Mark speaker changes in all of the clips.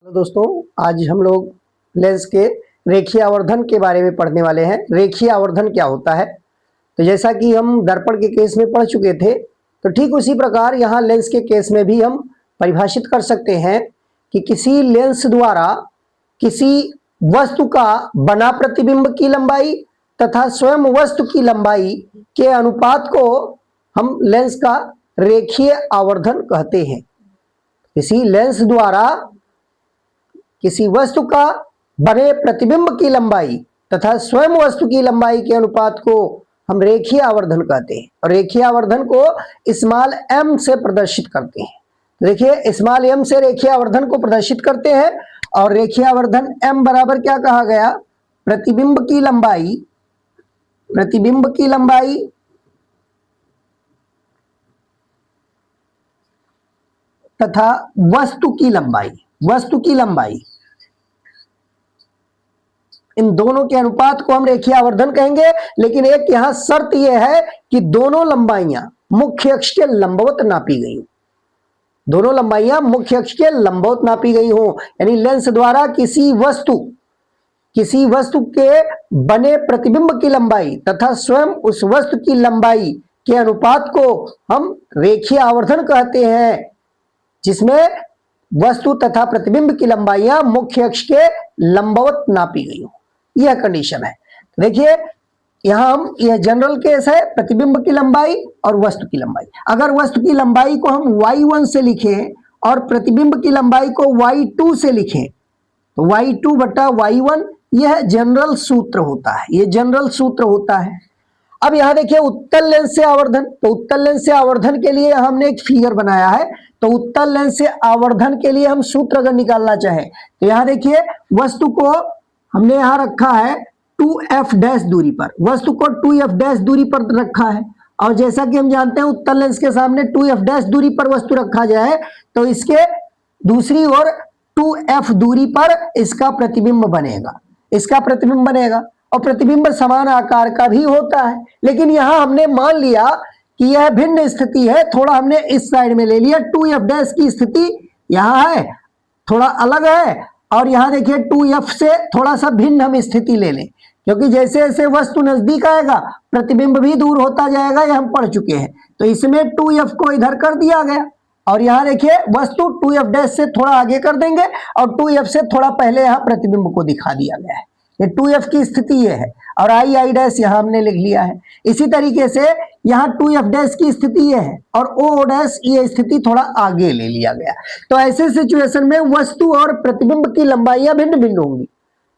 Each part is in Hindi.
Speaker 1: दोस्तों, आज हम लोग लेंस के रेखीय आवर्धन के बारे में पढ़ने वाले हैं। रेखीय आवर्धन क्या होता है? तो जैसा कि हम दर्पण के केस में पढ़ चुके थे, तो ठीक उसी प्रकार यहाँ लेंस के केस में भी हम परिभाषित कर सकते हैं कि किसी लेंस द्वारा किसी वस्तु का बना प्रतिबिंब की लंबाई तथा स्वयं वस्तु की लंबाई के अनुपात को हम लेंस का रेखीय आवर्धन कहते हैं। किसी लेंस द्वारा किसी वस्तु का बने प्रतिबिंब की लंबाई तथा स्वयं वस्तु की लंबाई के अनुपात को हम रेखीय आवर्धन कहते हैं और रेखीय आवर्धन को स्मॉल m से प्रदर्शित करते हैं। देखिए, स्मॉल m से रेखीय आवर्धन को प्रदर्शित करते हैं और रेखीय आवर्धन m बराबर क्या कहा गया? प्रतिबिंब की लंबाई तथा वस्तु की लंबाई इन दोनों के अनुपात को हम रेखीय आवर्धन कहेंगे। लेकिन एक यहां शर्त यह है कि दोनों लंबाइयां मुख्य अक्ष के लंबवत नापी गई हो। दोनों लंबाइयां मुख्य अक्ष के लंबवत नापी गई हो, यानी लेंस द्वारा किसी वस्तु के बने प्रतिबिंब की लंबाई तथा स्वयं उस वस्तु की लंबाई के अनुपात को हम रेखीय आवर्धन कहते हैं, जिसमें वस्तु तथा प्रतिबिंब की लंबाइयां मुख्य अक्ष के लंबवत नापी गई हो। यह कंडीशन है। देखिए, यह जनरल केस है, प्रतिबिंब की लंबाई और वस्तु की लंबाई। अगर वस्तु की लंबाई को हम y1 से लिखें और प्रतिबिंब की लंबाई को y2 से लिखें तो y2 बटा y1 यह जनरल सूत्र होता है। अब यहां देखिए उत्तल लेंस से आवर्धन, तो उत्तल लेंस से आवर्धन के लिए हमने एक फिगर बनाया है। तो उत्तल लेंस से आवर्धन के लिए हम सूत्र अगर निकालना चाहें तो यहां देखिए वस्तु को हमने यहां रखा है 2f डैश दूरी पर, वस्तु को 2f डैश दूरी पर रखा है। और जैसा कि हम जानते हैं उत्तल लेंस के सामने 2f डैश दूरी पर वस्तु रखा जाए तो इसके दूसरी ओर 2f दूरी पर इसका प्रतिबिंब बनेगा और प्रतिबिंब समान आकार का भी होता है। लेकिन यहां हमने मान लिया कि यह भिन्न स्थिति है, थोड़ा हमने इस साइड में ले लिया। 2f डैश की स्थिति यहां है, थोड़ा अलग है, और यहां देखिए 2f से थोड़ा सा भिन्न हम स्थिति ले लें, क्योंकि जैसे जैसे वस्तु नजदीक आएगा प्रतिबिंब भी दूर होता जाएगा, यह हम पढ़ चुके हैं। तो इसमें 2f को इधर कर दिया गया और यहां देखिए वस्तु 2f डैश से थोड़ा आगे कर देंगे और 2f से थोड़ा पहले यहां प्रतिबिंब को दिखा दिया गया है। ये 2f की स्थिति ये है और i डैश यहां हमने लिख लिया है। इसी तरीके से यहां 2f डैश की स्थिति ये है और o डैश ये स्थिति थोड़ा आगे ले लिया गया। तो ऐसे सिचुएशन में वस्तु और प्रतिबिंब की लंबाइयां भिन्न भिन्न होंगी।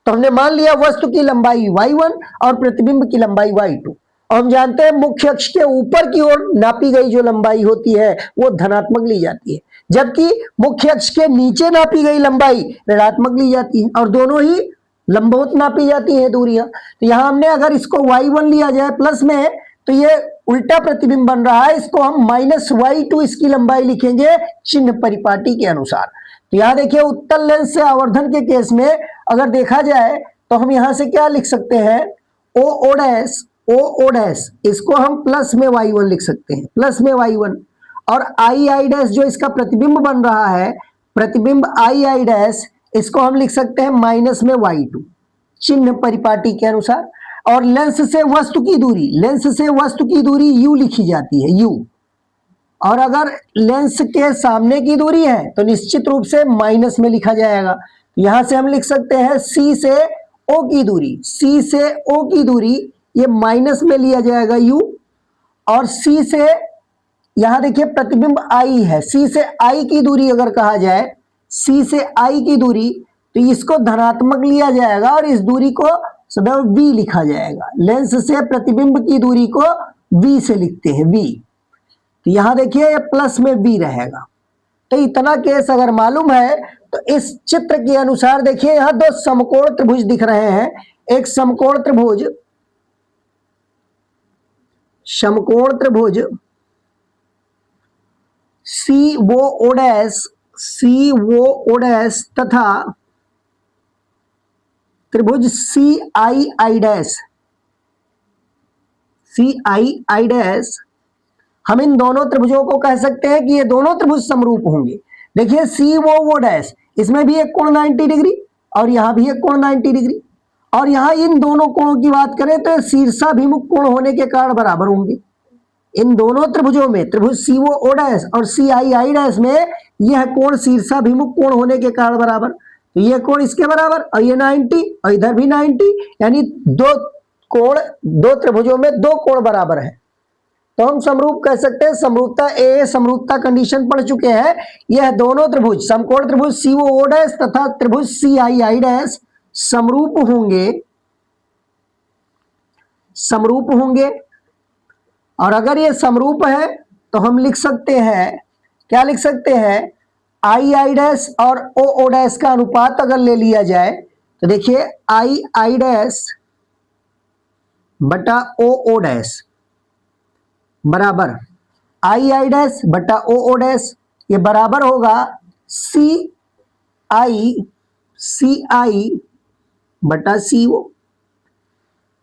Speaker 1: तो हमने मान लिया वस्तु की लंबाई y1 और प्रतिबिंब की लंबाई y2। और हम जानते हैं मुख्य अक्ष के ऊपर की ओर नापी गई जो लंबाई होती है वो धनात्मक ली जाती है, जबकि मुख्य अक्ष के नीचे नापी गई लंबाई ऋणात्मक ली जाती है और दोनों ही लंबवत नापी जाती है दूरियां। तो यहां हमने अगर इसको y1 लिया जाए प्लस में तो ये उल्टा प्रतिबिंब बन रहा है, इसको हम -y2 इसकी लंबाई लिखेंगे चिन्ह परिपाटी के अनुसार। तो यहां देखिए उत्तल लेंस से आवर्धन के केस में अगर देखा जाए तो हम यहां से क्या लिख सकते हैं, o डैश इसको हम प्लस में y1 लिख सकते हैं, प्लस में y1, और i डैश जो इसका प्रतिबिंब बन रहा है, प्रतिबिंब i डैश इसको हम लिख सकते हैं माइनस में y2 चिन्ह परिपाटी के अनुसार। और लेंस से वस्तु की दूरी u लिखी जाती है, u। और अगर लेंस के सामने की दूरी है तो निश्चित रूप से माइनस में लिखा जाएगा। यहां से हम लिख सकते हैं c से o की दूरी ये माइनस में लिया जाएगा u, और c से यहां देखिए प्रतिबिंब i है, c से i की दूरी अगर कहा जाए, c से i की दूरी तो इसको धनात्मक लिया जाएगा और इस दूरी को सदैव v लिखा जाएगा। लेंस से प्रतिबिंब की दूरी को v से लिखते हैं, v। तो यहां देखिए ये प्लस में v रहेगा। तो इतना केस अगर मालूम है तो इस चित्र के अनुसार देखिए यहां दो समकोण त्रिभुज दिख रहे हैं। एक समकोण त्रिभुज COO डैश तथा त्रिभुज CII डैश, हम इन दोनों त्रिभुजों को कह सकते हैं कि ये दोनों त्रिभुज समरूप होंगे। देखिए COO डैश इसमें भी एक कोण 90 डिग्री और यहां भी एक कोण 90 डिग्री। और यहां इन दोनों कोणों की बात करें तो शीर्षाभिमुख कोण होने के कारण बराबर होंगे। इन दोनों त्रिभुजों में, त्रिभुज COO डैश और CII डैश में यह कोण शीर्षाभिमुख कोण होने के कारण बराबर, तो ये कोण इसके बराबर और ये 90 और इधर भी 90, यानी दो कोण, दो त्रिभुजों में दो कोण बराबर है। तो हम समरूप कह सकते हैं। समरूपता ए समरूपता कंडीशन पढ़ चुके हैं। यह दोनों त्रिभुज, समकोण त्रिभुज COO डैश तथा त्रिभुज CII डैश समरूप होंगे, समरूप होंगे। और अगर ये समरूप है तो हम लिख सकते हैं, क्या लिख सकते हैं, II डैश और OO डैश का अनुपात अगर ले लिया जाए तो देखिए II डैश बटा OO डैश बराबर II डैश बटा OO डैश, ये बराबर होगा CI बटा CO।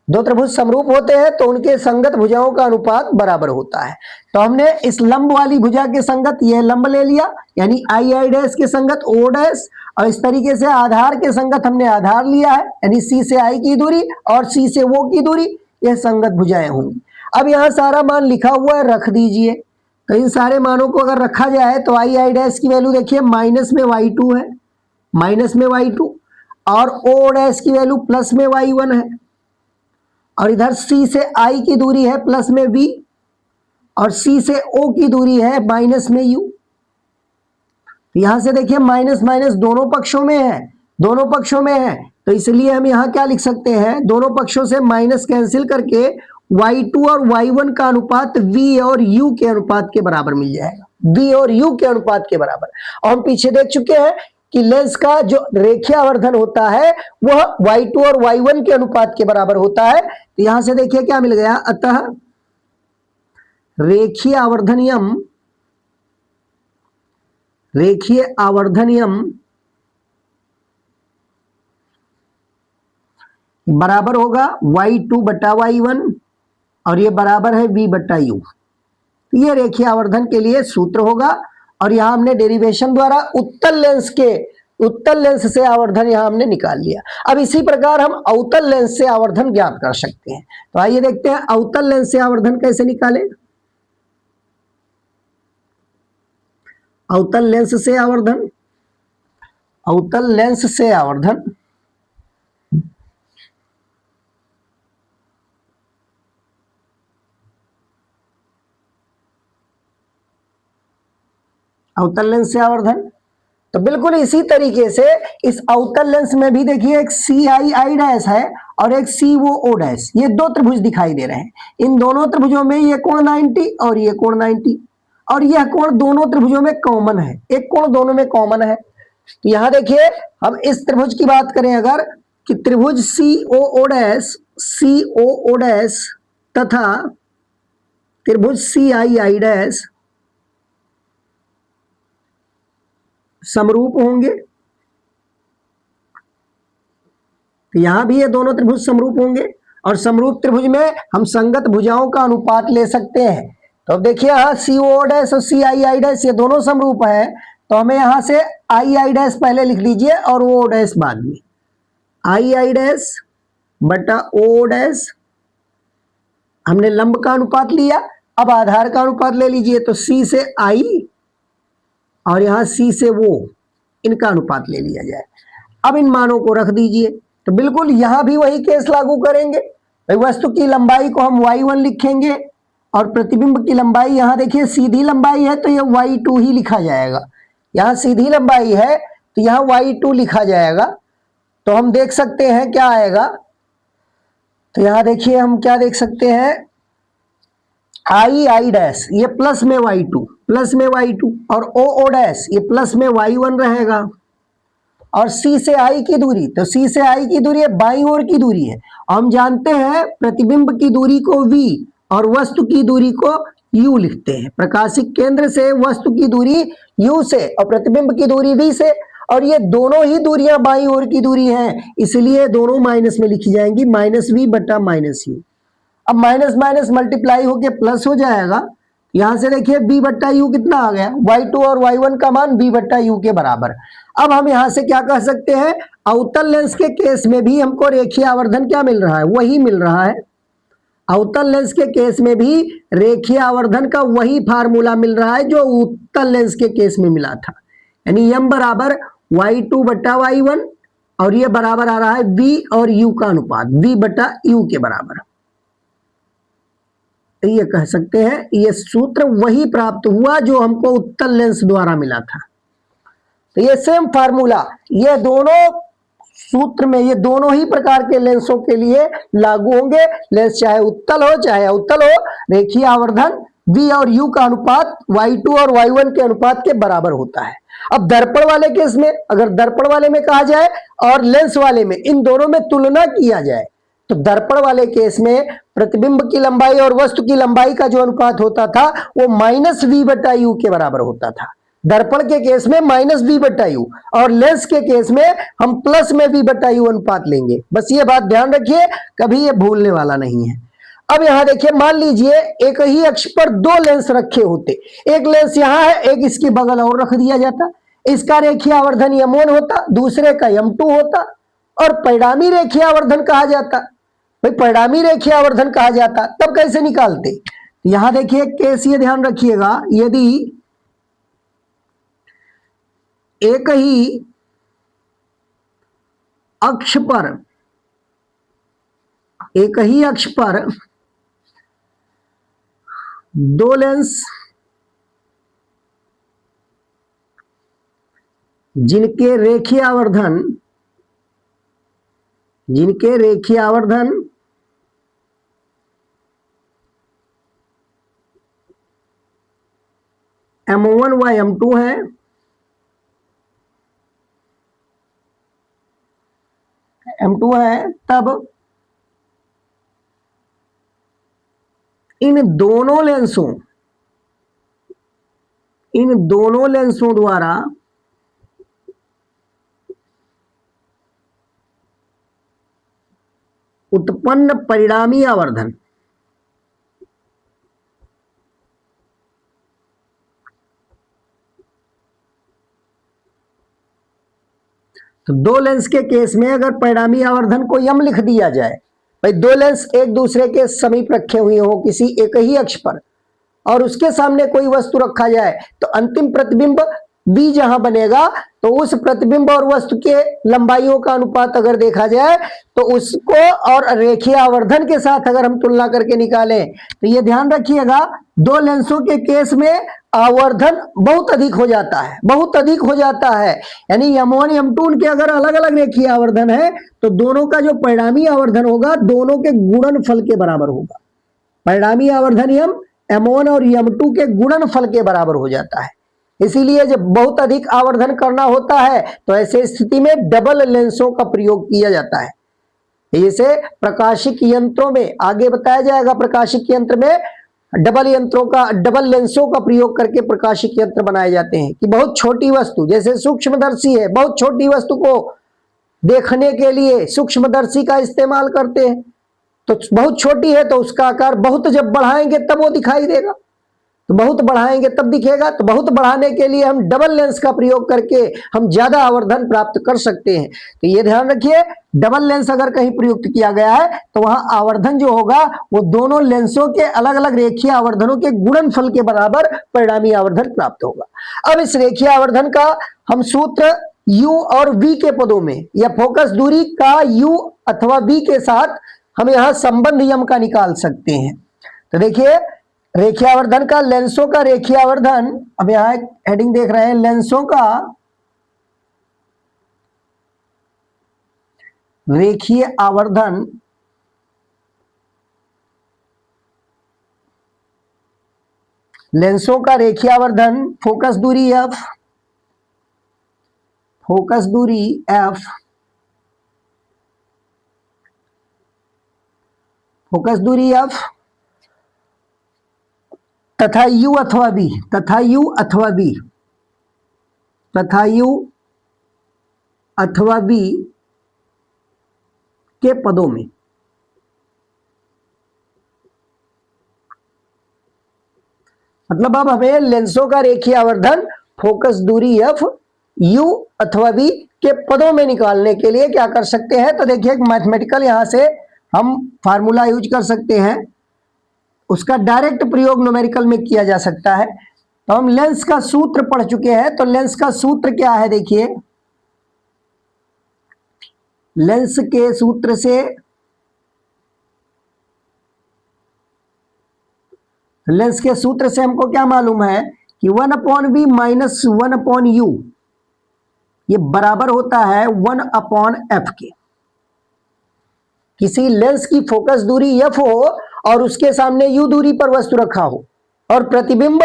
Speaker 1: दो त्रिभुज समरूप होते हैं तो उनके संगत भुजाओं का अनुपात बराबर होता है। तो हमने इस लंब वाली भुजा के संगत यह लंब ले लिया, यानी II डैश के संगत O डैश, और इस तरीके से आधार के संगत हमने आधार लिया है, यानी C से I की दूरी और C से O की दूरी, यह संगत भुजाएं होंगी। अब यहाँ सारा मान लिखा हुआ है, रख दीजिए। तो इन सारे मानों को अगर रखा जाए तो II डैश की वैल्यू देखिए माइनस में Y2 है, माइनस में Y2, और O डैश की वैल्यू प्लस में Y1 है, और इधर C से I की दूरी है प्लस में V, और C से O की दूरी है माइनस में U। यहां से देखिए माइनस माइनस दोनों पक्षों में है, दोनों पक्षों में है, तो इसलिए हम यहां क्या लिख सकते हैं, दोनों पक्षों से माइनस कैंसिल करके Y2 और Y1 का अनुपात V और U के अनुपात के बराबर मिल जाएगा, V और U के अनुपात के बराबर। और हम पीछे देख चुके हैं कि लेंस का जो रेखीय आवर्धन होता है वह Y2 और Y1 के अनुपात के बराबर होता है। तो यहां से देखिए क्या मिल गया, अतः रेखीय आवर्धनियम, रेखीय आवर्धनियम बराबर होगा Y2 बटा Y1 और ये बराबर है V बटा U। ये रेखीय आवर्धन के लिए सूत्र होगा। और यहां हमने डेरिवेशन द्वारा उत्तल लेंस से आवर्धन यहां हमने निकाल लिया। अब इसी प्रकार हम अवतल लेंस से आवर्धन ज्ञात कर सकते हैं। तो आइए देखते हैं अवतल लेंस से आवर्धन कैसे निकालें। अवतल लेंस से आवर्धन, अवतल लेंस से आवर्धन अवतल लेंस से आवर्धन, तो बिल्कुल इसी तरीके से इस अवतल लेंस में भी देखिए एक CII डैश है और एक COO डैश, ये दो त्रिभुज दिखाई दे रहे हैं। इन दोनों त्रिभुजों में ये कोण 90 और ये कोण 90, और यह कोण दोनों त्रिभुजों में कॉमन है, एक कोण दोनों में कॉमन है। तो यहां देखिए हम इस त्रिभुज की बात करें अगर, कि त्रिभुज COO डैश तथा त्रिभुज CII डैश समरूप होंगे। तो यहां भी ये दोनों त्रिभुज समरूप होंगे, और समरूप त्रिभुज में हम संगत भुजाओं का अनुपात ले सकते हैं। तो अब देखिए यहाँ COO डैश और CII डैश ये दोनों समरूप है, तो हमें यहां से II डैश पहले लिख लीजिए और OO डैश बाद में। II डैश बटा OO डैश, हमने लंब का अनुपात लिया, अब आधार का अनुपात ले लीजिए। तो C से I और यहां C से वो, इनका अनुपात ले लिया जाए। अब इन मानों को रख दीजिए। तो बिल्कुल यहां भी वही केस लागू करेंगे। वस्तु की लंबाई को हम Y1 लिखेंगे और प्रतिबिंब की लंबाई यहां देखिए सीधी लंबाई है तो यह Y2 ही लिखा जाएगा। यहां सीधी लंबाई है तो यहां Y2 लिखा जाएगा। तो हम देख सकते हैं क्या आएगा। तो यहां देखिए हम क्या देख सकते हैं, I डैश ये प्लस में Y2, प्लस में Y2, और OO डैश ये प्लस में Y1 रहेगा। और C से I की दूरी, तो C से I की दूरी बाईं ओर की दूरी है। हम जानते हैं प्रतिबिंब की दूरी को V और वस्तु की दूरी को U लिखते हैं। प्रकाशिक केंद्र से वस्तु की दूरी U से और प्रतिबिंब की दूरी V से, और ये दोनों ही दूरियां बाईं ओर की दूरी हैं, इसलिए दोनों माइनस में लिखी जाएंगी, माइनस V बटा माइनस U। अब माइनस माइनस मल्टीप्लाई होके प्लस हो जाएगा। यहां से देखिए B बट्टा U कितना आ गया, Y2 और Y1 का मान B बट्टा U के बराबर। अब हम यहां से क्या कह सकते हैं, अवतल लेंस के केस में भी हमको रेखीय आवर्धन क्या मिल रहा है, वही मिल रहा है। अवतल लेंस के केस में भी रेखीय आवर्धन का वही फार्मूला मिल रहा है जो उत्तल लेंस के केस में मिला था, यानी m बराबर y2 बटा y1 और ये बराबर आ रहा है v और u का अनुपात, v बटा u के बराबर। ये कह सकते हैं ये सूत्र वही प्राप्त हुआ जो हमको उत्तल लेंस द्वारा मिला था। तो ये सेम फार्मूला ये दोनों सूत्र में ये दोनों ही प्रकार के लेंसों के लिए लागू होंगे। लेंस चाहे उत्तल हो चाहे अवतल हो, रेखीय आवर्धन v और u का अनुपात y2 और y1 के अनुपात के बराबर होता है। अब दर्पण वाले केस में, अगर दर्पण वाले में कहा जाए और लेंस वाले में, इन दोनों में तुलना किया जाए तो दर्पण वाले केस में प्रतिबिंब की लंबाई और वस्तु की लंबाई का जो अनुपात होता था वो -v बटा u के बराबर होता था। दर्पण के केस में -v बटा u और लेंस के केस में हम +v बटा u अनुपात लेंगे। बस ये बात ध्यान रखिए, कभी ये भूलने वाला नहीं है। अब यहां देखिए, मान लीजिए एक ही अक्ष पर दो लेंस रखे होते, एक लेंस यहां है, एक इसकी बगल और रख दिया जाता, इसका रेखीय आवर्धन m1 होता, दूसरे का m2 होता और परिणामी रेखीय आवर्धन कहा जाता। भाई परिणामी रेखीय आवर्धन कहा जाता, तब कैसे निकालते? यहां देखिए केस, ये ध्यान रखिएगा, यदि एक ही अक्ष पर दो लेंस जिनके रेखीय आवर्धन m1 व m2 है, तब इन दोनों लेंसों द्वारा उत्पन्न परिणामी आवर्धन तो दो लेंस के केस में अगर परिणामी आवर्धन को m लिख दिया जाए, भाई दो लेंस एक दूसरे के समीप रखे हुए हो किसी एक ही अक्ष पर और उसके सामने कोई वस्तु रखा जाए तो अंतिम प्रतिबिंब b जहां बनेगा तो उस प्रतिबिंब और वस्तु के लंबाइयों का अनुपात अगर देखा जाए तो उसको और रेखीय आवर्धन के साथ अगर हम तुलना करके निकालें तो ये ध्यान रखिएगा, दो लेंसों के केस में आवर्धन बहुत अधिक हो जाता है, यानी m1 m2 उनके अगर अलग अलग रेखीय आवर्धन है तो दोनों का जो परिणामी आवर्धन होगा दोनों के गुणनफल के बराबर होगा। परिणामी आवर्धन m1 और m2 के गुणनफल के बराबर हो जाता है। इसीलिए जब बहुत अधिक आवर्धन करना होता है तो ऐसे स्थिति में डबल लेंसों का प्रयोग किया जाता है। इसे प्रकाशिक यंत्रों में आगे बताया जाएगा, प्रकाशिक यंत्र में डबल लेंसों का प्रयोग करके प्रकाशिक यंत्र बनाए जाते हैं कि बहुत छोटी वस्तु, जैसे सूक्ष्मदर्शी है, बहुत छोटी वस्तु को देखने के लिए सूक्ष्मदर्शी का इस्तेमाल करते हैं। तो बहुत छोटी है तो उसका आकार बहुत जब बढ़ाएंगे तब वो दिखाई देगा, तो बहुत बढ़ाएंगे तब दिखेगा, तो बहुत बढ़ाने के लिए हम डबल लेंस का प्रयोग करके हम ज्यादा आवर्धन प्राप्त कर सकते हैं। तो ये ध्यान रखिए, डबल लेंस अगर कहीं प्रयुक्त किया गया है तो वहां आवर्धन जो होगा वो दोनों लेंसों के अलग अलग रेखीय आवर्धनों के गुणनफल के बराबर परिणामी आवर्धन प्राप्त होगा। अब इस रेखीय आवर्धन का हम सूत्र u और v के पदों में या फोकस दूरी का u अथवा v के साथ हम यहां संबंध यम का निकाल सकते हैं। तो देखिए, रेखीय आवर्धन का, लेंसों का रेखीय आवर्धन, अब यहां एक हेडिंग देख रहे हैं, लेंसों का रेखीय आवर्धन फोकस दूरी f, तथा u अथवा b के पदों में मतलब अब हमें लेंसों का रेखीय आवर्धन फोकस दूरी f u अथवा v के पदों में निकालने के लिए क्या कर सकते हैं, तो देखिए एक मैथमेटिकल यहां से हम फार्मूला यूज कर सकते हैं, उसका डायरेक्ट प्रयोग न्यूमेरिकल में किया जा सकता है। तो हम लेंस का सूत्र पढ़ चुके हैं, तो लेंस का सूत्र क्या है, देखिए लेंस के सूत्र से हमको क्या मालूम है कि 1/v माइनस 1/u ये बराबर होता है 1/f के। किसी लेंस की फोकस दूरी f हो और उसके सामने u दूरी पर वस्तु रखा हो और प्रतिबिंब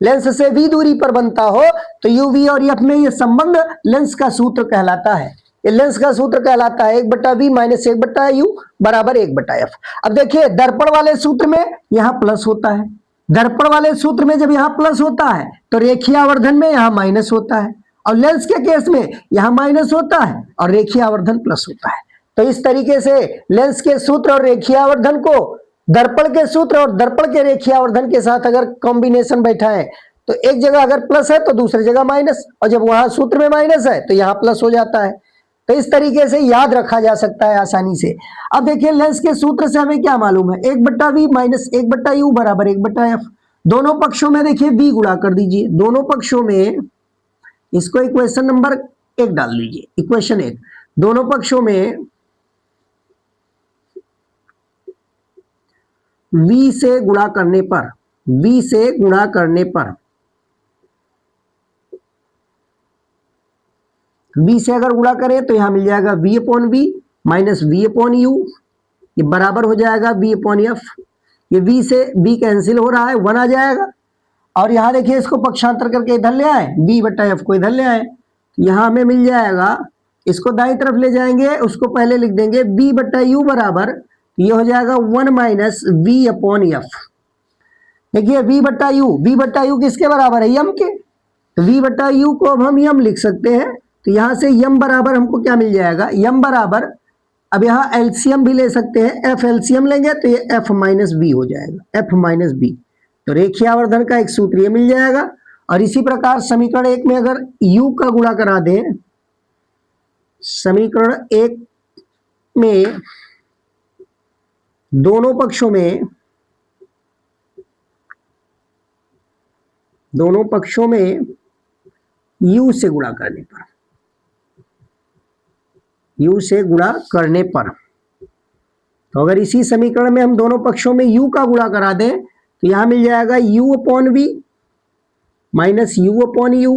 Speaker 1: लेंस से v दूरी पर बनता हो, तो u v और f में ये संबंध लेंस का सूत्र कहलाता है। ये लेंस का सूत्र कहलाता है 1/v माइनस 1/u बराबर 1/f। अब देखिए दर्पण वाले सूत्र में यहां प्लस होता है, दर्पण वाले सूत्र में जब यहां प्लस होता है तो रेखीय आवर्धन में यहां माइनस होता है, और लेंस के केस में यहां माइनस होता है और रेखीय आवर्धन प्लस होता है। तो इस तरीके से लेंस के सूत्र और रेखीय आवर्धन को दर्पण के सूत्र और दर्पण के रेखीय आवर्धन के साथ अगर कॉम्बिनेशन बैठाएं तो एक जगह अगर प्लस है तो दूसरी जगह माइनस, और जब वहां सूत्र में माइनस है तो यहां प्लस हो जाता है। तो इस तरीके से याद रखा जा सकता है आसानी से। अब देखिए लेंस के सूत्र से हमें क्या मालूम है, 1/v माइनस 1/u बराबर 1/f। दोनों पक्षों में देखिए v गुणा कर दीजिए, दोनों पक्षों में इसको इक्वेशन नंबर 1 डाल दीजिए, इक्वेशन 1 दोनों पक्षों में v से गुणा करने पर, v से गुणा करने पर, v से अगर गुणा करें तो यहां मिल जाएगा v/v माइनस v/u, ये बराबर हो जाएगा v/f। ये v से v कैंसिल हो रहा है, 1 आ जाएगा, और यहां देखिए इसको पक्षांतर करके इधर ले आए, v/f को इधर ले आए, यहां हमें मिल जाएगा, इसको दाईं तरफ ले जाएंगे, उसको पहले लिख देंगे v/u बराबर, ये हो जाएगा 1 माइनस v/f। देखिए v/u किसके बराबर है, यम के, v/u को अब हम यम लिख सकते हैं। तो यहां से यम बराबर हमको क्या मिल जाएगा, यम बराबर, अब यहां एलसीएम भी ले सकते हैं, एफ एलसीएम लेंगे तो ये एफ माइनस बी हो जाएगा, एफ माइनस बी। तो रेखीय आवर्धन का एक सूत्र ये मिल जाएगा। और इसी प्रकार समीकरण 1 में अगर u का गुणा करा दें, समीकरण 1 में दोनों पक्षों में u से गुणा करने पर, u से गुणा करने पर, तो अगर इसी समीकरण में हम दोनों पक्षों में u का गुणा करा दें तो यहां मिल जाएगा u/v माइनस u/u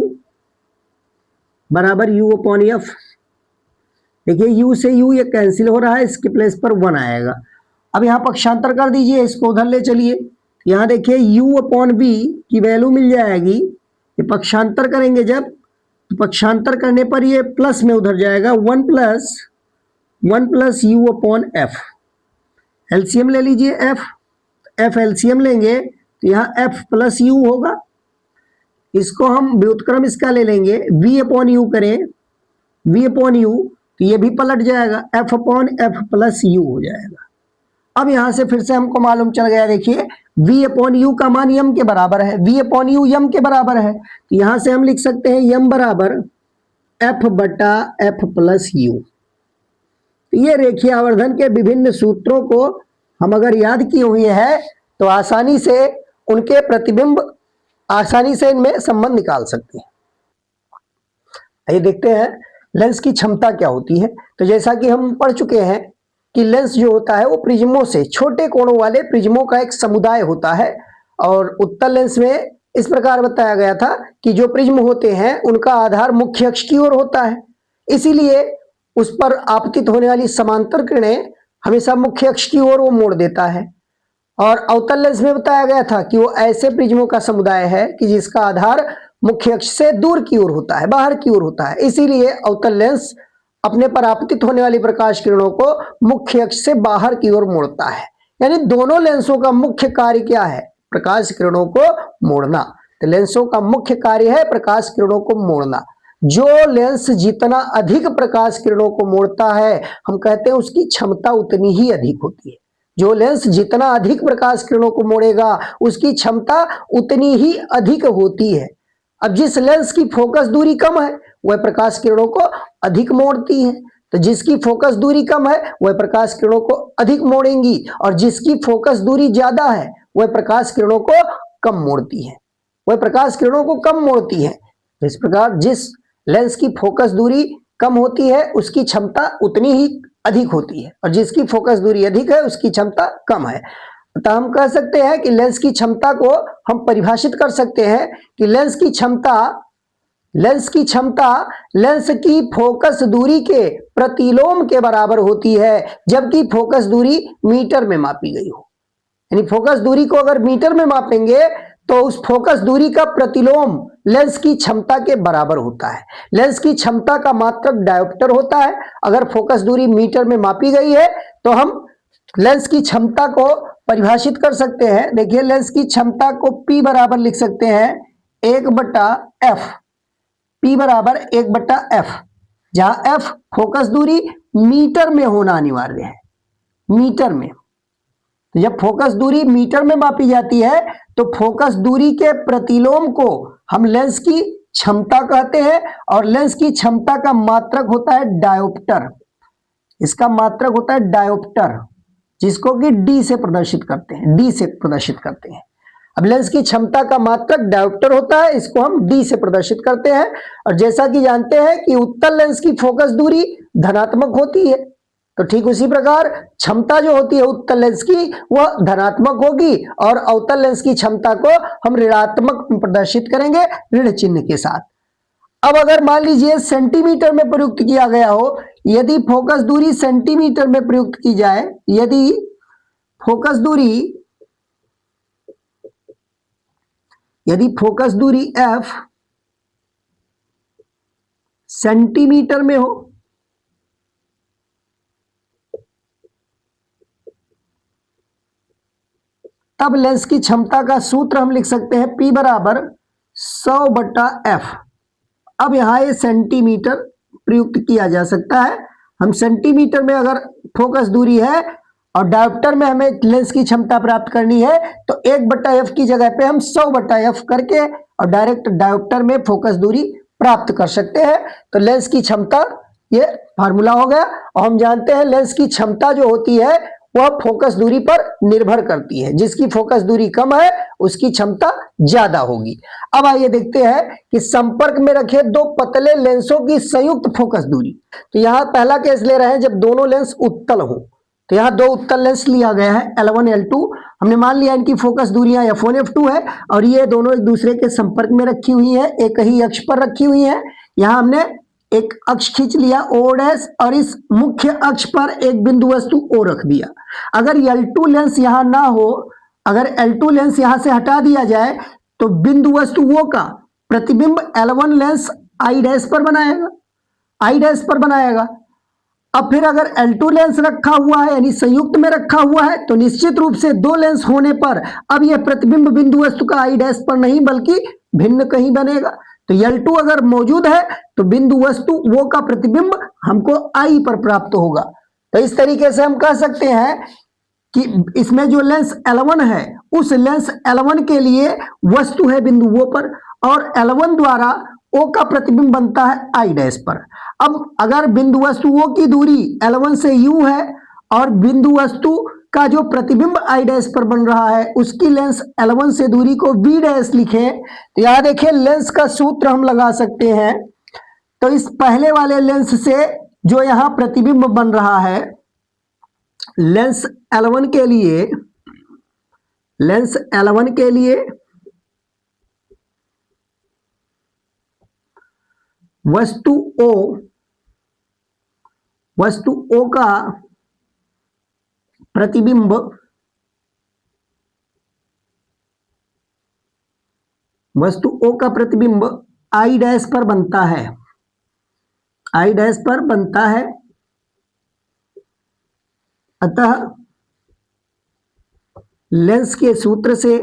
Speaker 1: बराबर u/f। देखिए u से u ये कैंसिल हो रहा है, इसके प्लेस पर 1 आएगा। अब यहां पक्षांतर कर दीजिए, इसको उधर ले चलिए, यहां देखिए u/v की वैल्यू मिल जाएगी, ये पक्षांतर करेंगे जब, तो पक्षांतर करने पर ये प्लस में उधर जाएगा, 1 प्लस u/f। एलसीएम ले लीजिए, f एलसीएम लेंगे तो यहाँ f प्लस u होगा, इसको हम व्युत्क्रम इसका ले लेंगे, v/u करें, v/u तो ये भी पलट जाएगा, f/f प्लस u हो जाएगा। अब यहां से फिर से हमको मालूम चल गया, देखिए v/u का मान यम के बराबर है, v/u यम के बराबर है, तो यहां से हम लिख सकते हैं यम बराबर f/f प्लस u। ये रेखीय आवर्धन के विभिन्न सूत्रों को हम अगर याद किए हुए हैं तो आसानी से उनके प्रतिबिंब, आसानी से इनमें संबंध निकाल सकते हैं। आइए देखते हैं लेंस की क्षमता क्या होती है। तो जैसा कि हम पढ़ चुके हैं कि लेंस जो होता है वो प्रिज्मों से, छोटे कोणों वाले प्रिज्मों का एक समुदाय होता है, और उत्तल लेंस में इस प्रकार बताया गया था कि जो प्रिज्म होते हैं उनका आधार मुख्य अक्ष की ओर होता है, इसीलिए उस पर आपतित होने वाली समांतर किरणें हमेशा मुख्य अक्ष की ओर वो मोड़ देता है। और अवतल लेंस में बताया गया था कि वो ऐसे प्रिज्मों का समुदाय है कि जिसका आधार मुख्य अक्ष से दूर की ओर होता है, बाहर की ओर होता है, इसीलिए अवतल लेंस अपने पर आपतित होने वाली प्रकाश किरणों को मुख्य अक्ष से बाहर की ओर मोड़ता है। यानी दोनों लेंसों का मुख्य कार्य क्या है, प्रकाश किरणों को मोड़ना। तो लेंसों का मुख्य कार्य है प्रकाश किरणों को मोड़ना। जो लेंस जितना अधिक प्रकाश किरणों को मोड़ता है, हम कहते हैं उसकी क्षमता उतनी ही अधिक होती है। जो लेंस जितना अधिक प्रकाश किरणों को मोड़ेगा उसकी क्षमता उतनी ही अधिक होती है। अब जिस लेंस की फोकस दूरी कम है वह प्रकाश किरणों को अधिक मोड़ती है। तो जिसकी फोकस दूरी कम है वह प्रकाश किरणों को अधिक मोड़ेंगी, और जिसकी फोकस दूरी ज्यादा है वह प्रकाश किरणों को कम मोड़ती है, वह प्रकाश किरणों को कम मोड़ती है। तो इस प्रकार जिस लेंस की फोकस दूरी कम होती है उसकी क्षमता उतनी ही अधिक होती है, और जिसकी फोकस दूरी अधिक है उसकी क्षमता कम है। तो हम कह सकते हैं कि लेंस की क्षमता को हम परिभाषित कर सकते हैं कि लेंस की क्षमता लेंस की फोकस दूरी के प्रतिलोम के बराबर होती है, जबकि फोकस दूरी मीटर में मापी गई हो। यानी फोकस दूरी को अगर मीटर में मापेंगे तो उस फोकस दूरी का प्रतिलोम लेंस की क्षमता के बराबर होता है। लेंस की क्षमता का मात्रक डायोप्टर होता है। अगर फोकस दूरी मीटर में मापी गई है तो हम लेंस की क्षमता को परिभाषित कर सकते हैं। देखिए, लेंस की क्षमता को P बराबर लिख सकते हैं 1/f। P बराबर 1/f, जहां f फोकस दूरी मीटर में होना अनिवार्य है, मीटर में। तो जब फोकस दूरी मीटर में मापी जाती है तो फोकस दूरी के प्रतिलोम को हम लेंस की क्षमता कहते हैं, और लेंस की क्षमता का मात्रक होता है डायोप्टर। इसका मात्रक होता है डायोप्टर, जिसको कि D से प्रदर्शित करते हैं। अब लेंस की क्षमता का मात्रक डायोप्टर होता है, इसको हम D से प्रदर्शित करते हैं। और जैसा कि जानते हैं कि उत्तल लेंस की फोकस दूरी धनात्मक होती है, तो ठीक उसी प्रकार क्षमता जो होती है उत्तल लेंस की वह धनात्मक होगी, और अवतल लेंस की क्षमता को हम ऋणात्मक प्रदर्शित करेंगे ऋण चिन्ह के साथ। अब अगर मान लीजिए सेंटीमीटर में प्रयुक्त किया गया हो, यदि फोकस दूरी सेंटीमीटर में प्रयुक्त की जाए, यदि फोकस दूरी f सेंटीमीटर में हो, तब लेंस की क्षमता का सूत्र हम लिख सकते हैं P बराबर 100/f। अब यहां ये सेंटीमीटर प्रयुक्त किया जा सकता है। हम सेंटीमीटर में अगर फोकस दूरी है और डायोप्टर में हमें लेंस की क्षमता प्राप्त करनी है तो 1/f की जगह पे हम 100/f करके और डायरेक्ट डायोप्टर में फोकस दूरी प्राप्त कर सकते हैं। तो लेंस की क्षमता, ये फार्मूला हो गया। और हम जानते हैं लेंस की क्षमता जो होती है वह फोकस दूरी पर निर्भर करती है। जिसकी फोकस दूरी कम है उसकी क्षमता ज्यादा होगी। अब आइए देखते हैं कि संपर्क में रखे दो पतले लेंसों की संयुक्त फोकस दूरी। तो यहां पहला केस ले रहे हैं जब दोनों लेंस उत्तल हो। तो यहां दो उत्तल लेंस लिया गया है L1 L2। हमने मान लिया इनकी फोकस दूरियां F1 F2 है, और ये दोनों एक दूसरे के संपर्क में रखी हुई है, एक ही अक्ष पर रखी हुई है। यहां हमने एक अक्ष खींच लिया O' और इस मुख्य अक्ष पर एक बिंदु वस्तु O रख दिया। अगर L2 लेंस यहां ना हो, अगर L2 लेंस यहां से हटा दिया जाए तो बिंदु वस्तु O का प्रतिबिंब L1 लेंस I' पर बनाएगा। अब फिर अगर L2 लेंस रखा हुआ है यानी संयुक्त में रखा हुआ है तो निश्चित रूप से दो लेंस होने पर अब यह प्रतिबिंब बिंदु वस्तु का I' पर नहीं बल्कि भिन्न कहीं बनेगा। तो L2 अगर मौजूद है तो बिंदु वस्तु वो का प्रतिबिंब हमको I पर प्राप्त होगा। तो इस तरीके से हम कह सकते हैं कि इसमें जो लेंस L1 है उस लेंस L1 के लिए वस्तु है बिंदु वो पर, और L1 द्वारा O का प्रतिबिंब बनता है I' पर। अब अगर बिंदु वस्तु O की दूरी L1 से U है और बिंदु वस्तु का जो प्रतिबिंब I' पर बन रहा है उसकी लेंस L1 से दूरी को V' लिखे, तो यहां देखिए लेंस का सूत्र हम लगा सकते हैं। तो इस पहले वाले लेंस से जो यहां प्रतिबिंब बन रहा है, लेंस L1 के लिए वस्तु O का प्रतिबिंब I' पर बनता है। अतः लेंस के सूत्र से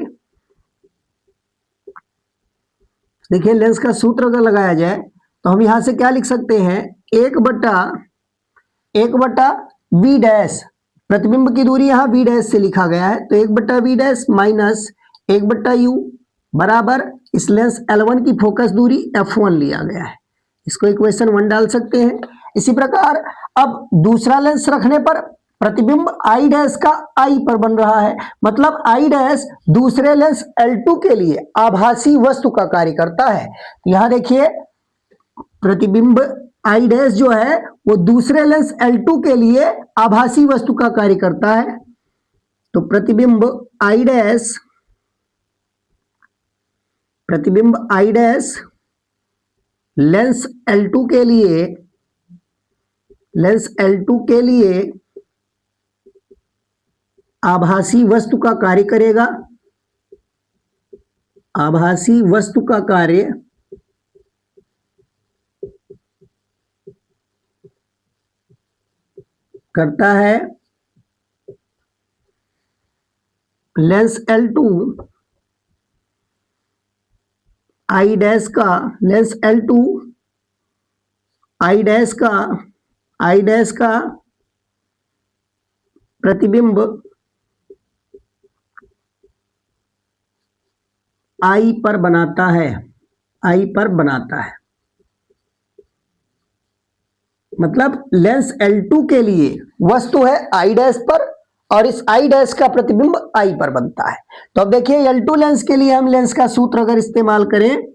Speaker 1: देखिए, लेंस का सूत्र अगर लगाया जाए तो हम यहां से क्या लिख सकते हैं, 1/V'। प्रतिबिंब की दूरी यहां V' से लिखा गया है, तो 1/V' माइनस 1/U बराबर इस लेंस L1 की फोकस दूरी F1 लिया गया है। इसको इक्वेशन 1 डाल सकते हैं। इसी प्रकार अब दूसरा लेंस रखने पर प्रतिबिंब आई डैश का आई पर बन रहा है, मतलब आई डैश दूसरे लेंस L2 के लिए आभासी वस्तु का कार्य करता है। तो यहां देखिए प्रतिबिंब आई डैश जो है वो दूसरे लेंस L2 के लिए आभासी वस्तु का कार्य करता है। तो प्रतिबिंब आई डैश लेंस L2 के लिए आभासी वस्तु का कार्य करेगा, आभासी वस्तु का कार्य करता है। लेंस L2 आई डैश का, लेंस L2 आई डैश का प्रतिबिंब आई पर बनाता है, मतलब लेंस L2 के लिए वस्तु है आई डैश पर और इस आई डैश का प्रतिबिंब आई पर बनता है। तो अब देखिए L2 लेंस के लिए हम लेंस का सूत्र अगर इस्तेमाल करें,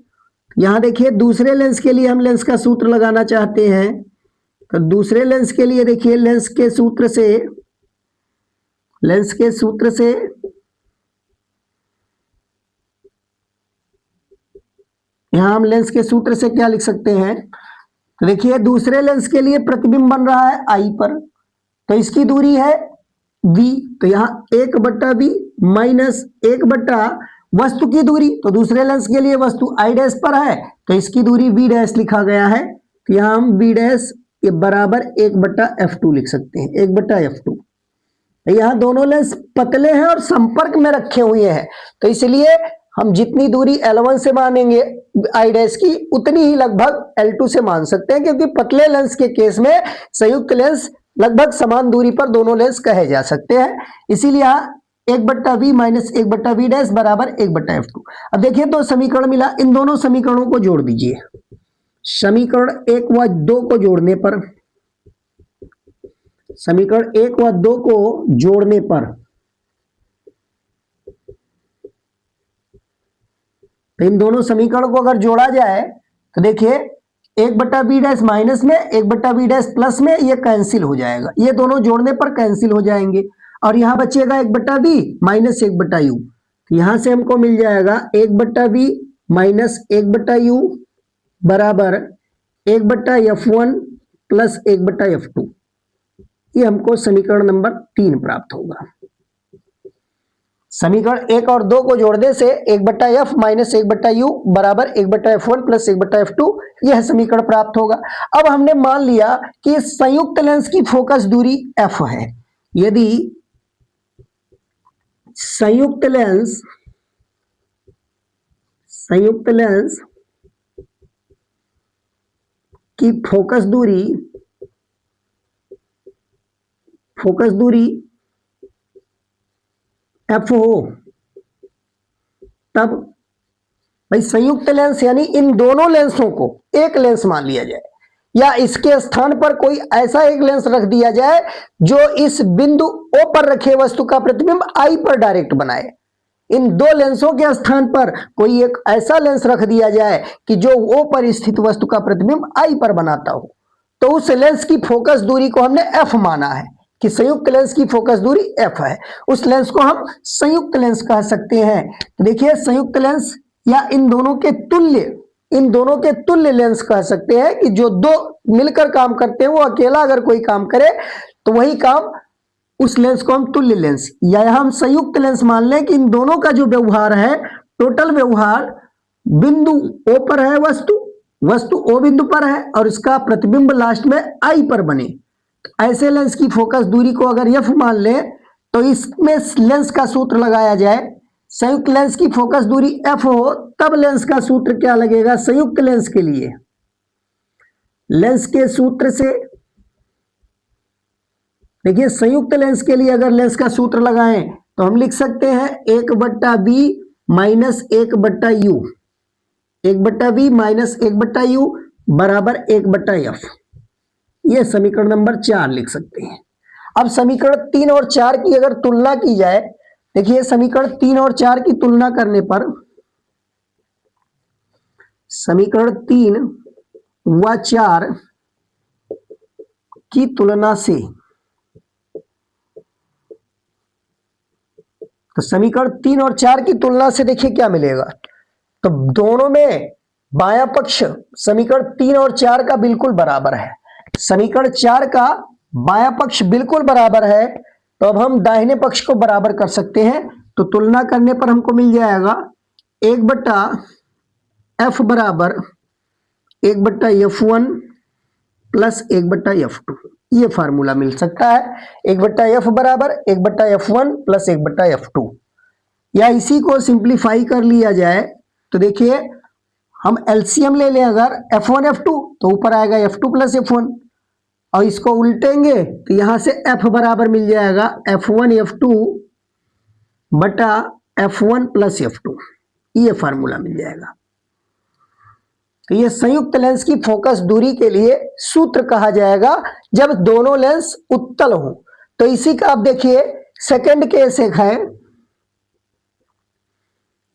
Speaker 1: यहां देखिए दूसरे लेंस के लिए हम लेंस का सूत्र लगाना चाहते हैं, तो दूसरे लेंस के लिए देखिए लेंस के सूत्र से यहां हम लेंस के सूत्र से क्या लिख सकते हैं, तो देखिए दूसरे लेंस के लिए प्रतिबिंब बन रहा है आई पर, तो इसकी दूरी है v, तो यहां 1/v माइनस 1/ वस्तु की दूरी, तो दूसरे लेंस के लिए वस्तु आई डैश पर है तो इसकी दूरी v डैश लिखा गया है। तो यहां हम v डैश के बराबर 1/f2 लिख सकते हैं, 1/f2। यहां दोनों लेंस पतले हैं और संपर्क में रखे हुए हैं, तो इसलिए हम जितनी दूरी L1 से मानेंगे आई डैश की उतनी ही लगभग L2 से मान सकते हैं, क्योंकि पतले लेंस के केस में संयुक्त लेंस लगभग समान दूरी पर दोनों लेंस कहे जा सकते हैं। इसीलिए यहां 1/v माइनस 1/v डैश बराबर 1/f2। अब देखिए दो समीकरण मिला, इन दोनों समीकरणों को जोड़ दीजिए। समीकरण 1 व 2 को जोड़ने पर, समीकरण 1 व 2 को जोड़ने पर तो इन दोनों समीकरण को अगर जोड़ा जाए तो देखिए 1/v डैश माइनस में 1/v डैश प्लस में ये कैंसिल हो जाएगा, ये दोनों जोड़ने पर कैंसिल हो जाएंगे और यहां बचेगा 1/v माइनस 1/u। यहां से हमको मिल जाएगा 1/v माइनस 1/u बराबर 1/f1 प्लस 1/f2। ये हमको समीकरण नंबर 3 प्राप्त होगा। समीकरण 1 और 2 को जोड़ने से 1/f माइनस 1/u बराबर 1/f1 प्लस 1/f2 यह समीकरण प्राप्त होगा। अब हमने मान लिया कि संयुक्त लेंस की फोकस दूरी f है। यदि संयुक्त लेंस की फोकस दूरी f हो, तब भाई संयुक्त लेंस यानी इन दोनों लेंसों को एक लेंस मान लिया जाए या इसके स्थान पर कोई ऐसा एक लेंस रख दिया जाए जो इस बिंदु O पर रखे वस्तु का प्रतिबिंब I पर डायरेक्ट बनाए। इन दो लेंसों के स्थान पर कोई एक ऐसा लेंस रख दिया जाए कि जो O पर स्थित वस्तु का प्रतिबिंब I पर बनाता हो, तो उस लेंस की फोकस दूरी को हमने f माना है कि संयुक्त लेंस की फोकस दूरी f है। उस लेंस को हम संयुक्त लेंस कह सकते हैं। तो देखिए संयुक्त लेंस या इन दोनों के तुल्य लेंस कह सकते हैं कि जो दो मिलकर काम करते हैं, वो अकेला अगर कोई काम करे तो वही काम उस लेंस को हम तुल्य लेंस या हम संयुक्त लेंस मान लें कि इन दोनों का जो व्यवहार है, टोटल व्यवहार बिंदु O पर है, वस्तु O बिंदु पर है और इसका प्रतिबिंब लास्ट में I पर बने। ऐसे लेंस की फोकस दूरी को अगर f मान ले तो इसमें लेंस का सूत्र लगाया जाए। संयुक्त लेंस की फोकस दूरी f हो तब लेंस का सूत्र क्या लगेगा संयुक्त लेंस के लिए, लेंस के सूत्र से देखिए संयुक्त लेंस के लिए अगर लेंस का सूत्र लगाएं तो हम लिख सकते हैं 1/v minus 1/u, 1/v minus 1/u बराबर 1/f, ये समीकरण नंबर 4 लिख सकते हैं। अब समीकरण 3 और 4 की अगर तुलना की जाए, देखिए समीकरण 3 और 4 की तुलना करने पर समीकरण 3 व 4 की तुलना से, तो समीकरण 3 और 4 की तुलना से देखिए क्या मिलेगा, तो दोनों में बायां पक्ष समीकरण 3 और 4 का बिल्कुल बराबर है। समीकरण 4 का बायां पक्ष बिल्कुल बराबर है, तो अब हम दाहिने पक्ष को बराबर कर सकते हैं। तो तुलना करने पर हमको मिल जाएगा 1/f बराबर 1/f1 प्लस 1/f2, ये फार्मूला मिल सकता है। 1/f बराबर 1/f1 प्लस 1/f2, या इसी को सिंप्लीफाई कर लिया जाए तो देखिए हम एलसीएम ले लें अगर f1 f2, तो ऊपर आएगा f2 प्लस f1, और इसको उल्टेंगे तो यहां से f बराबर मिल जाएगा f1 f2 बटा f1 प्लस f2, ये फार्मूला मिल जाएगा। तो ये संयुक्त लेंस की फोकस दूरी के लिए सूत्र कहा जाएगा जब दोनों लेंस उत्तल हो। तो इसी का आप देखिए सेकंड केस एक है,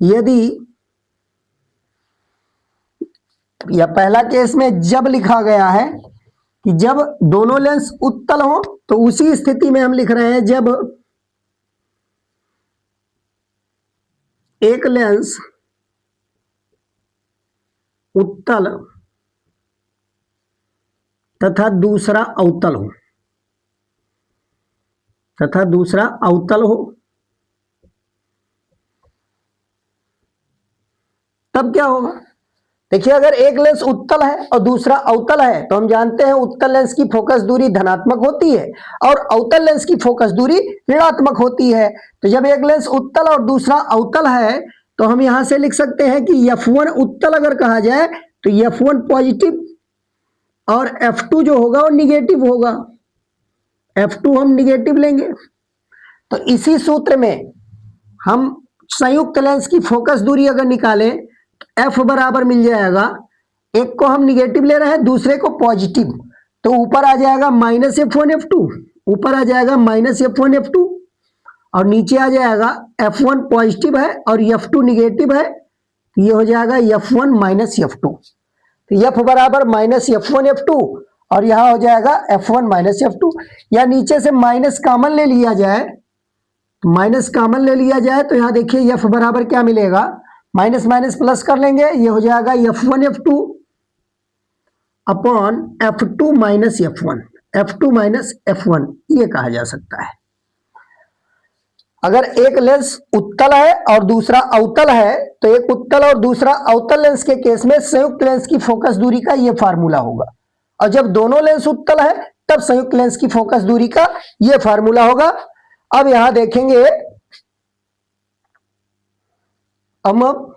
Speaker 1: यदि या पहला केस में जब लिखा गया है कि जब दोनों लेंस उत्तल हो, तो उसी स्थिति में हम लिख रहे हैं जब एक लेंस उत्तल तथा दूसरा अवतल हो, तब क्या होगा। देखिए अगर एक लेंस उत्तल है और दूसरा अवतल है, तो हम जानते हैं उत्तल लेंस की फोकस दूरी धनात्मक होती है और अवतल लेंस की फोकस दूरी ऋणात्मक होती है। तो जब एक लेंस उत्तल और दूसरा अवतल है, तो हम यहां से लिख सकते हैं कि f1 उत्तल अगर कहा जाए तो f1 पॉजिटिव और f2 जो होगा वो निगेटिव होगा, f2 हम निगेटिव लेंगे। तो इसी सूत्र में हम संयुक्त लेंस की फोकस दूरी अगर निकालें तो f बराबर मिल जाएगा, एक को हम निगेटिव ले रहे हैं दूसरे को पॉजिटिव, तो ऊपर आ जाएगा -f1 f2, ऊपर आ जाएगा -f1 f2, और नीचे आ जाएगा f1 पॉजिटिव है और f2 निगेटिव है, तो ये हो जाएगा f1 माइनस f2। तो f बराबर -f1 f2 और यहां हो जाएगा f1 माइनस f2, या नीचे से माइनस कॉमन ले लिया जाए, माइनस कॉमन ले लिया जाए तो यहां देखिए f बराबर क्या मिलेगा, माइनस माइनस प्लस कर लेंगे, ये हो जाएगा f1 f2 upon f2 minus f1, f2 minus f1, ये कहा जा सकता है। अगर एक लेंस उत्तल है और दूसरा अवतल है, तो एक उत्तल और दूसरा अवतल लेंस के केस में संयुक्त लेंस की फोकस दूरी का यह फार्मूला होगा, और जब दोनों लेंस उत्तल है तब संयुक्त लेंस की फोकस दूरी का यह फार्मूला होगा। अब यहां देखेंगे, हम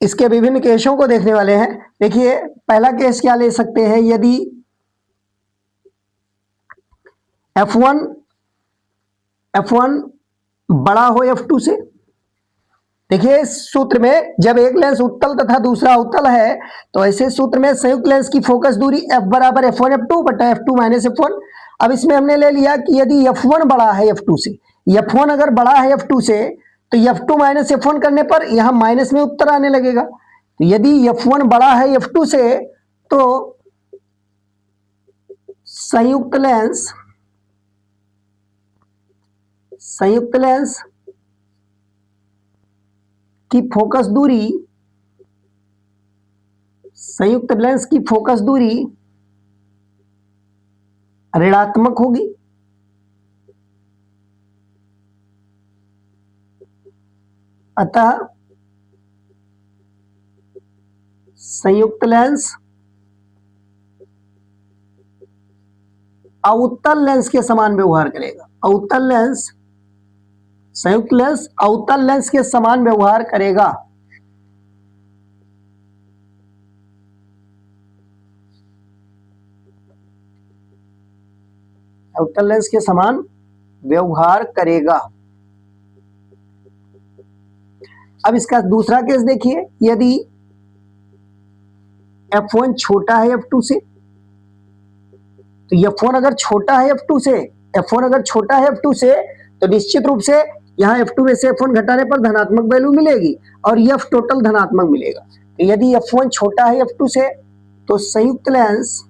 Speaker 1: इसके विभिन्न केसों को देखने वाले हैं। देखिए पहला केस क्या ले सकते हैं, यदि f1 बड़ा हो f2 से। देखिए इस सूत्र में जब एक लेंस उत्तल तथा दूसरा अवतल है, तो ऐसे सूत्र में संयुक्त लेंस की फोकस दूरी f बराबर f1 f2 बटा f2 माइनस f1। अब इसमें हमने ले लिया कि यदि f1 बड़ा है f2 से, f1 अगर बड़ा है f2 से, तो f2 माइनस f1 करने पर यहां माइनस में उत्तर आने लगेगा। तो यदि f1 बड़ा है f2 से, तो संयुक्त लेंस की फोकस दूरी, संयुक्त लेंस की फोकस दूरी ऋणात्मक होगी, अतः संयुक्त लेंस अवतल लेंस के समान व्यवहार करेगा। अवतल लेंस, संयुक्त लेंस अवतल लेंस के समान व्यवहार करेगा। अवतल लेंस के समान व्यवहार करेगा। अब इसका दूसरा केस देखिए, यदि F1 छोटा है F2 से, तो F1 अगर छोटा है F2 से, F1 अगर छोटा है F2 से, तो निश्चित रूप से यहाँ F2 में से F1 घटाने पर धनात्मक वैल्यू मिलेगी और F टोटल धनात्मक मिलेगा। तो यदि F1 छोटा है F2 से, तो संयुक्त लेंस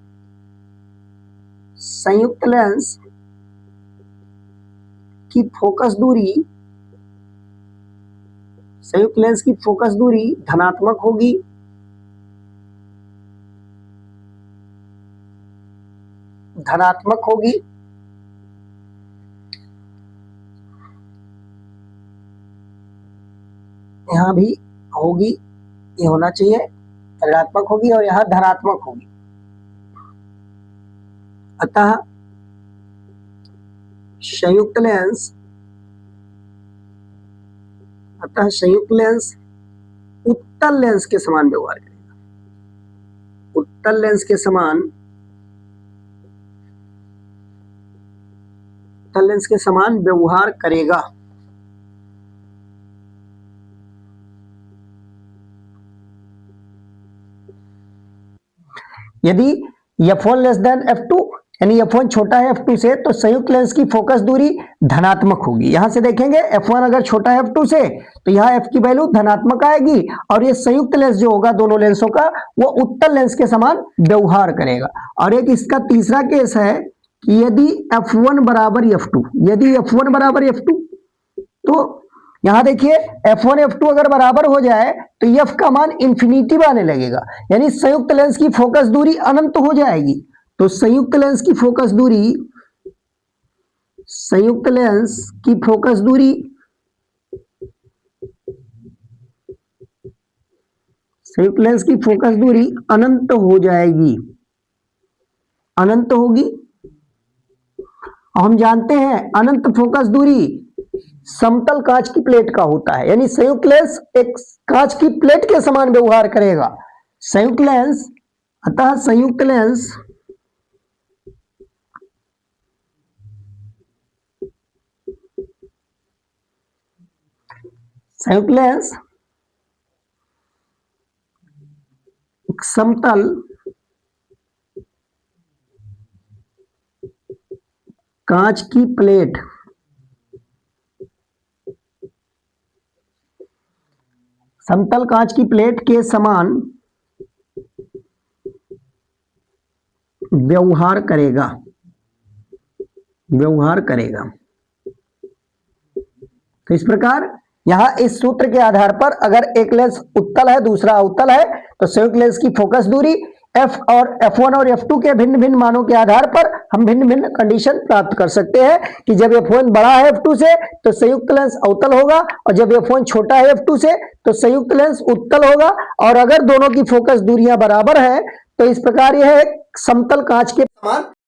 Speaker 1: की फोकस दूरी धनात्मक होगी, यहां भी होगी, ये होना चाहिए, ऋणात्मक होगी और यहां धनात्मक होगी। अतः संयुक्त लेंस उत्तल लेंस के समान व्यवहार करेगा, उत्तल लेंस के समान व्यवहार करेगा। यदि F1 लेस देन F2 यानी F1 छोटा है F2 से, तो संयुक्त लेंस की फोकस दूरी धनात्मक होगी। यहां से देखेंगे F1 अगर छोटा है F2 से, तो यहाँ F की वैल्यू धनात्मक आएगी और ये संयुक्त लेंस जो होगा दोनों लेंसों का, वो उत्तल लेंस के समान व्यवहार करेगा। और एक इसका तीसरा केस है कि यदि F1 बराबर F2, तो यहां देखिए F1 F2 अगर बराबर हो जाए तो F का मान इंफिनिटी आने लगेगा, यानी संयुक्त लेंस की फोकस दूरी अनंत हो जाएगी। तो संयुक्त लेंस की फोकस दूरी अनंत हो जाएगी, अनंत होगी। हम जानते हैं अनंत फोकस दूरी समतल कांच की प्लेट का होता है, यानी संयुक्त लेंस एक कांच की प्लेट के समान व्यवहार करेगा। संयुक्त लेंस समतल कांच की प्लेट के समान व्यवहार करेगा। तो इस प्रकार यहां इस सूत्र के आधार पर अगर एक लेंस उत्तल है दूसरा अवतल है, तो संयुक्त लेंस की फोकस दूरी F और F1 और F2 के भिन्न भिन्न मानों के आधार पर हम भिन्न भिन्न कंडीशन प्राप्त कर सकते हैं कि जब F1 बड़ा है F2 से तो संयुक्त लेंस अवतल होगा, और जब F1 छोटा है F2 से तो संयुक्त लेंस उत्तल होगा। और अगर दोनों की फोकस दूरियां बराबर हैं तो इस प्रकार यह एक समतल कांच के समान